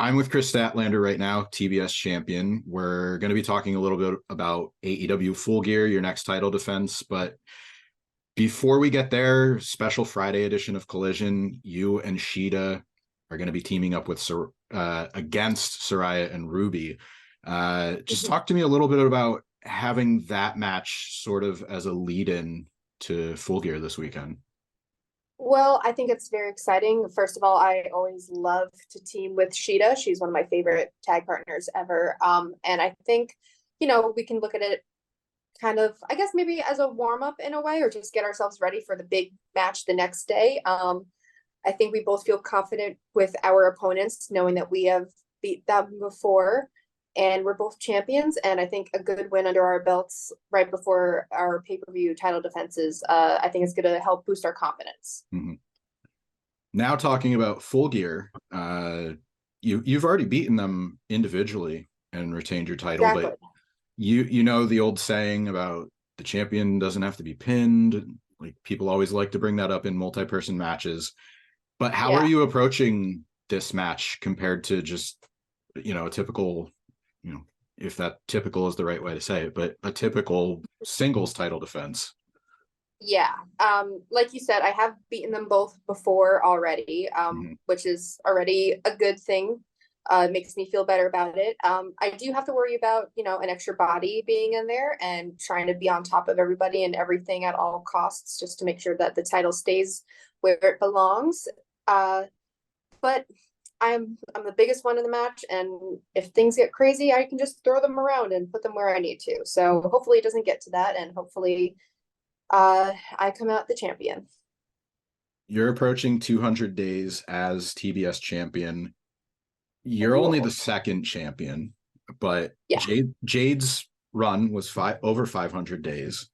I'm with Kris Statlander right now, TBS Champion. We're going to be talking a little bit about AEW Full Gear, your next title defense. But before we get there, special Friday edition of Collision, you and Shida are going to be teaming up with against Saraya and Ruby. Just talk to me a little bit about having that match sort of as a lead-in to Full Gear this weekend. Well, I think it's very exciting. First of all, I always love to team with Shida. She's one of my favorite tag partners ever. And I think, we can look at it kind of, I guess, maybe as a warm-up in a way, or just get ourselves ready for the big match the next day. I think we both feel confident with our opponents, knowing that we have beat them before. And we're both champions, and I think a good win under our belts right before our pay-per-view title defenses, I think is going to help boost our confidence. Mm-hmm. Now talking about Full Gear, you've already beaten them individually and retained your title, exactly. But you know the old saying about the champion doesn't have to be pinned. Like, people always like to bring that up in multi-person matches. But how are you approaching this match compared to just, a typical, if that typical is the right way to say it, but a typical singles title defense? Yeah. Like you said, I have beaten them both before already, which is already a good thing. It makes me feel better about it. I do have to worry about, an extra body being in there and trying to be on top of everybody and everything at all costs, just to make sure that the title stays where it belongs. But I'm the biggest one in the match, and if things get crazy, I can just throw them around and put them where I need to. So hopefully it doesn't get to that, and hopefully I come out the champion. You're approaching 200 days as TBS champion. You're only the second champion, but Jade's run was over 500 days.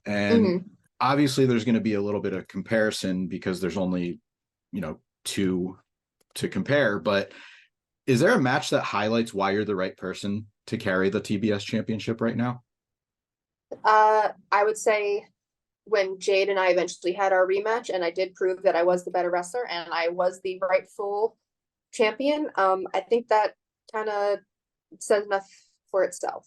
And obviously there's going to be a little bit of comparison because there's only, two to compare. But is there a match that highlights why you're the right person to carry the TBS championship right now? I would say when Jade and I eventually had our rematch, and I did prove that I was the better wrestler and I was the rightful champion, I think that kind of says enough for itself.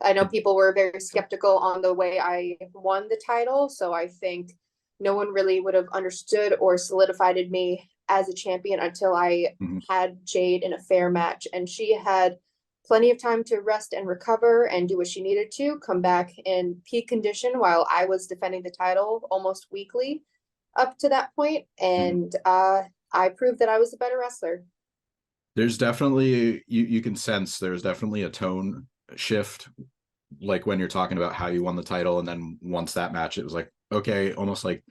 I know people were very skeptical on the way I won the title, so I think no one really would have understood or solidified me as a champion until I had Jade in a fair match, and she had plenty of time to rest and recover and do what she needed to, come back in peak condition while I was defending the title almost weekly up to that point. And I proved that I was the better wrestler. There's definitely, you can sense there's definitely a tone shift, like when you're talking about how you won the title, and then once that match, it was like, okay, almost like,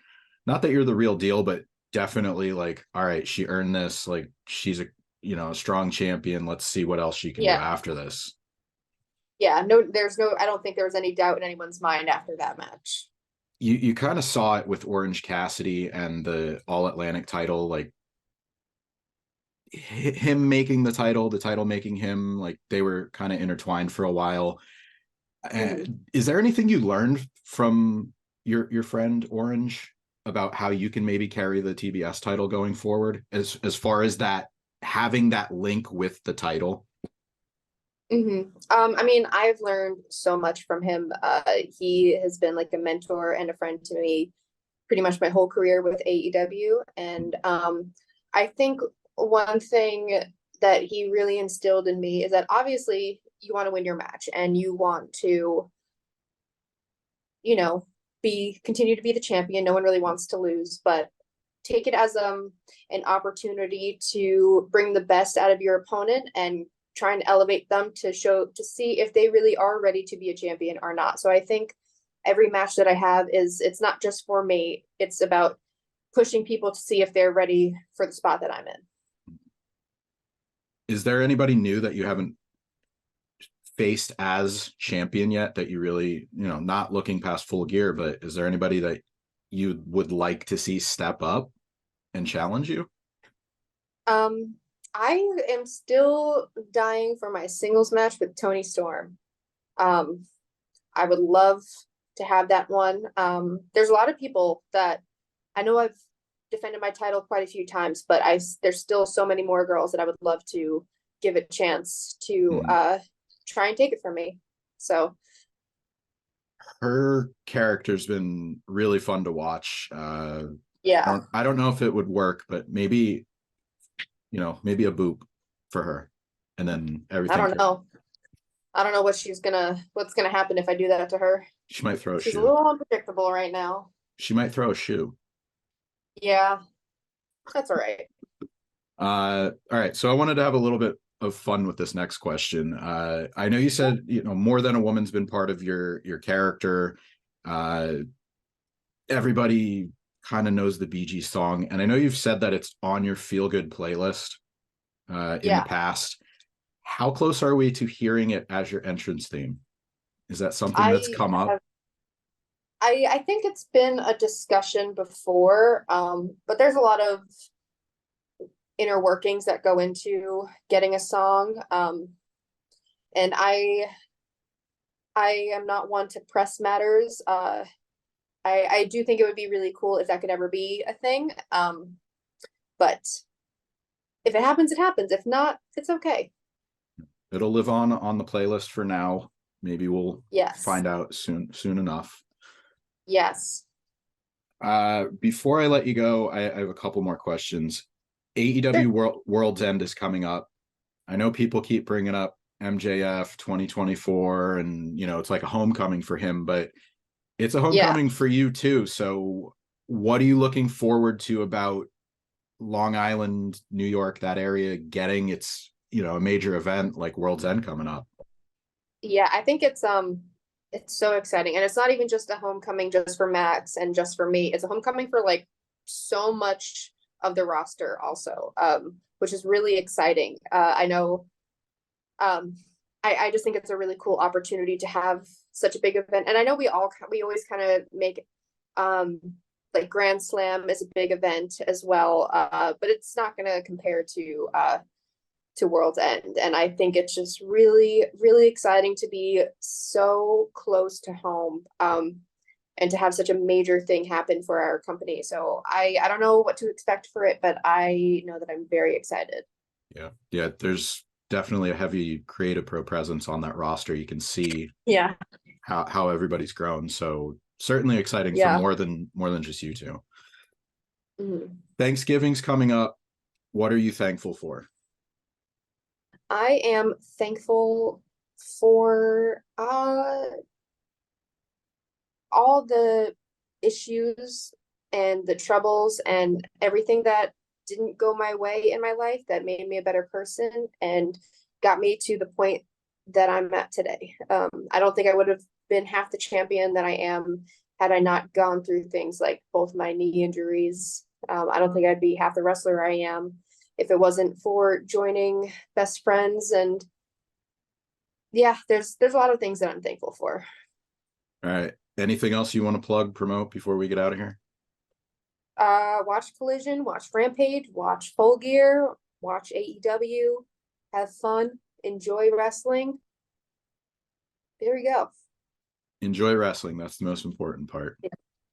not that you're the real deal, but definitely like, all right, she earned this, like she's a a strong champion, let's see what else she can do after this. I don't think there was any doubt in anyone's mind after that match. You kind of saw it with Orange Cassidy and the All Atlantic title, like him making the title making him, like they were kind of intertwined for a while. Is there anything you learned from your friend Orange about how you can maybe carry the TBS title going forward, as far as that having that link with the title? I mean, I've learned so much from him. He has been like a mentor and a friend to me pretty much my whole career with AEW. And I think one thing that he really instilled in me is that obviously you want to win your match and you want to, continue to be the champion. No one really wants to lose, but take it as an opportunity to bring the best out of your opponent and try and elevate them to see if they really are ready to be a champion or not. So I think every match that I have it's not just for me. It's about pushing people to see if they're ready for the spot that I'm in. Is there anybody new that you haven't faced as champion yet that you really, not looking past Full Gear, but is there anybody that you would like to see step up and challenge you? I am still dying for my singles match with Toni Storm. I would love to have that one. There's a lot of people that I know I've defended my title quite a few times, but there's still so many more girls that I would love to give a chance to try and take it from me. So her character's been really fun to watch. yeah, I don't know if it would work, but maybe, maybe a boop for her, and then everything. I don't know what's gonna happen if I do that to her. She might throw a shoe. She's a little unpredictable right now. She might throw a shoe. Yeah, that's all right. All right. So I wanted to have a little bit of fun with this next question. I know you said, more than a woman's been part of your character. Everybody kind of knows the Bee Gees song, and I know you've said that it's on your feel good playlist in the past. How close are we to hearing it as your entrance theme? Is that something that's come up? I think it's been a discussion before, but there's a lot of inner workings that go into getting a song. And I am not one to press matters. I do think it would be really cool if that could ever be a thing. But if it happens, it happens. If not, it's okay. It'll live on the playlist for now. Maybe we'll find out soon enough. Yes. Before I let you go, I have a couple more questions. AEW World's End is coming up. I know people keep bringing up MJF 2024, and it's like a homecoming for him, but it's a homecoming for you too. So what are you looking forward to about Long Island, New York, that area getting its, a major event like World's End coming up? Yeah, I think it's so exciting. And it's not even just a homecoming just for Max and just for me. It's a homecoming for like so much of the roster also, which is really exciting. I know I just think it's a really cool opportunity to have such a big event. And I know we always kind of make like Grand Slam is a big event as well, but it's not going to compare to World's End. And I think it's just really, really exciting to be so close to home, and to have such a major thing happen for our company. So I don't know what to expect for it, but I know that I'm very excited. Yeah. There's definitely a heavy Creative Pro presence on that roster. You can see how everybody's grown. So certainly exciting for more than just you two. Mm-hmm. Thanksgiving's coming up. What are you thankful for? I am thankful for all the issues and the troubles and everything that didn't go my way in my life that made me a better person and got me to the point that I'm at today. I don't think I would have been half the champion that I am had I not gone through things like both my knee injuries. I don't think I'd be half the wrestler I am if it wasn't for joining best friends. And there's a lot of things that I'm thankful for. All right. Anything else you want to plug, promote before we get out of here? Watch Collision, watch Rampage, watch Full Gear, watch AEW, have fun, enjoy wrestling. There we go. Enjoy wrestling. That's the most important part. Yeah.